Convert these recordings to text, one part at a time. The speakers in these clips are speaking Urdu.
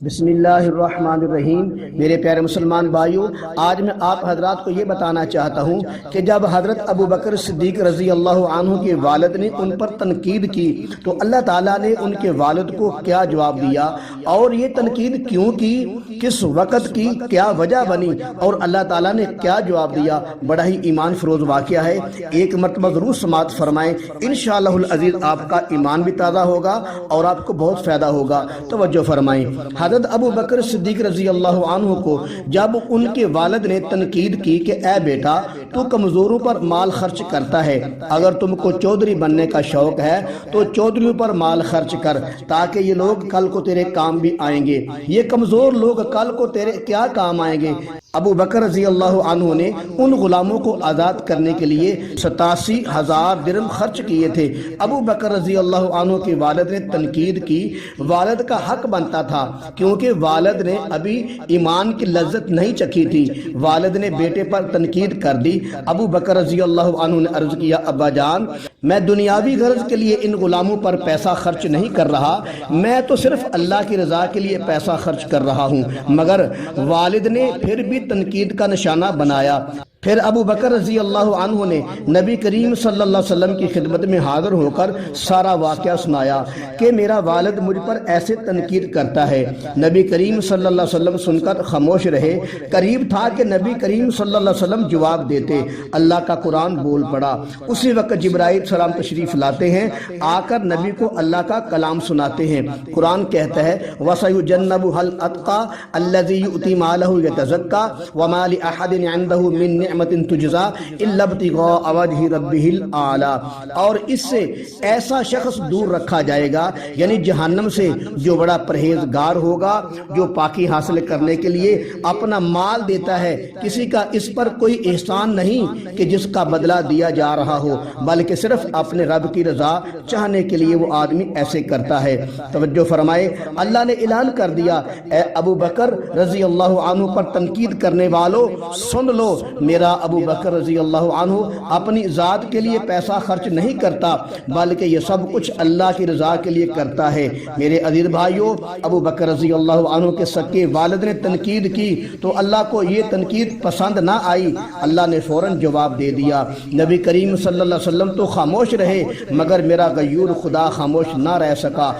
بسم اللہ الرحمن الرحیم۔ میرے پیارے مسلمان بھائیوں، آج میں آپ حضرات کو یہ بتانا چاہتا ہوں کہ جب حضرت ابو بکر صدیق رضی اللہ عنہ کے والد نے ان پر تنقید کی تو اللہ تعالیٰ نے ان کے والد کو کیا جواب دیا اور یہ تنقید کیوں کی، کس وقت کی، کیا وجہ بنی اور اللہ تعالیٰ نے کیا جواب دیا، بڑا ہی ایمان فروز واقعہ ہے۔ ایک مرتبہ ضرور سماعت فرمائیں، انشاءاللہ العزیز آپ کا ایمان بھی تازہ ہوگا اور آپ کو بہت فائدہ ہوگا۔ توجہ فرمائیں۔ حضرت ابو بکر صدیق رضی اللہ عنہ کو جب ان کے والد نے تنقید کی کہ اے بیٹا، تو کمزوروں پر مال خرچ کرتا ہے، اگر تم کو چودھری بننے کا شوق ہے تو چودھریوں پر مال خرچ کر، تاکہ یہ لوگ کل کو تیرے کام بھی آئیں گے، یہ کمزور لوگ کل کو تیرے کیا کام آئیں گے۔ ابو بکر رضی اللہ عنہ نے ان غلاموں کو آزاد کرنے کے لیے 87,000 درہم خرچ کیے تھے۔ ابو بکر رضی اللہ عنہ کے والد نے تنقید کی، والد کا حق بنتا تھا، کیونکہ والد نے ابھی ایمان کی لذت نہیں چکھی تھی۔ والد نے بیٹے پر تنقید کر دی۔ ابو بکر رضی اللہ عنہ نے عرض کیا، ابا جان، میں دنیاوی غرض کے لیے ان غلاموں پر پیسہ خرچ نہیں کر رہا، میں تو صرف اللہ کی رضا کے لیے پیسہ خرچ کر رہا ہوں۔ مگر والد نے پھر بھی تنقید کا نشانہ بنایا۔ پھر ابو بکر رضی اللہ عنہ نے نبی کریم صلی اللہ علیہ وسلم کی خدمت میں حاضر ہو کر سارا واقعہ سنایا کہ میرا والد مجھ پر ایسے تنقید کرتا ہے۔ نبی کریم صلی اللہ علیہ وسلم سن کر خاموش رہے۔ قریب تھا کہ نبی کریم صلی اللہ علیہ وسلم جواب دیتے۔ اللہ کا قرآن بول پڑا۔ اسی وقت جبرائیل السلام تشریف لاتے ہیں، آ کر نبی کو اللہ کا کلام سناتے ہیں۔ قرآن کہتا ہے، وَسَيُجَنَّبُهَا الْأَتْقَى الَّذِي يُؤْتِي مَالَهُ يَتَزَكَّى وَمَا لِأَحَدٍ عِندَهُ مِن نعمت تجزا الا ابتغاء وجه ربه الاعلی، اور اس سے ایسا شخص دور رکھا جائے گا، یعنی جہنم سے، جو بڑا پرہیزگار ہوگا، جو پاکی حاصل کرنے کے لیے اپنا مال دیتا ہے۔ کسی کا اس پر کوئی احسان نہیں کہ جس کا بدلہ دیا جا رہا ہو، بلکہ صرف اپنے رب کی رضا چاہنے کے لیے وہ آدمی ایسے کرتا ہے۔ توجہ فرمائے، اللہ نے اعلان کر دیا، اے ابو بکر رضی اللہ عنہ پر تنقید کرنے والوں، سن لو، میرا ابو بکر رضی اللہ عنہ اپنی ذات کے لیے پیسہ خرچ نہیں کرتا، بلکہ یہ سب کچھ اللہ کی رضا کے لیے کرتا ہے۔ میرے عزیز بھائیوں، ابو بکر رضی اللہ عنہ کے سکے والد نے تنقید کی تو اللہ کو یہ تنقید پسند نہ آئی۔ اللہ نے فوراً جواب دے دیا۔ نبی کریم صلی اللہ علیہ وسلم تو خاموش رہے، مگر میرا غیور خدا خاموش نہ رہ سکا۔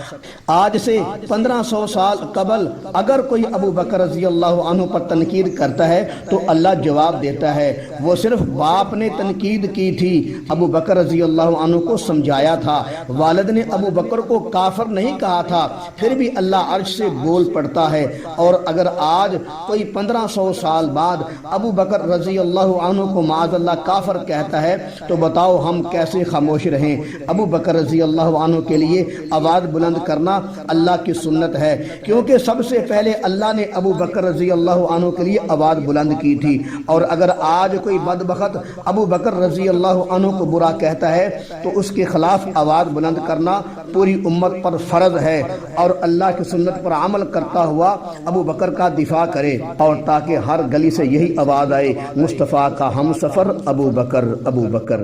آج سے 1500 سال قبل اگر کوئی ابو بکر رضی اللہ عنہ پر تنقید کرتا ہے تو اللہ جواب دیتا ہے۔ وہ صرف باپ نے تنقید کی تھی، ابو بکر رضی اللہ عنہ کو سمجھایا تھا۔ والد نے ابو بکر کو کافر نہیں کہا تھا، پھر بھی اللہ عرش سے بول پڑتا ہے۔ اور اگر آج کوئی 1500 سال بعد ابو بکر رضی اللہ عنہ کو معاذ اللہ کافر کہتا ہے تو بتاؤ ہم کیسے خاموش رہیں۔ ابو بکر رضی اللہ عنہ کے لیے آواز بلند کرنا اللہ کی سنت ہے، کیونکہ سب سے پہلے اللہ نے ابو بکر رضی اللہ عنہ کے لیے آواز بلند کی تھی۔ اور اگر آج کوئی بدبخت ابو بکر رضی اللہ عنہ کو برا کہتا ہے تو اس کے خلاف آواز بلند کرنا پوری امت پر فرض ہے، اور اللہ کی سنت پر عمل کرتا ہوا ابو بکر کا دفاع کرے، اور تاکہ ہر گلی سے یہی آواز آئے، مصطفیٰ کا ہم سفر ابو بکر، ابو بکر۔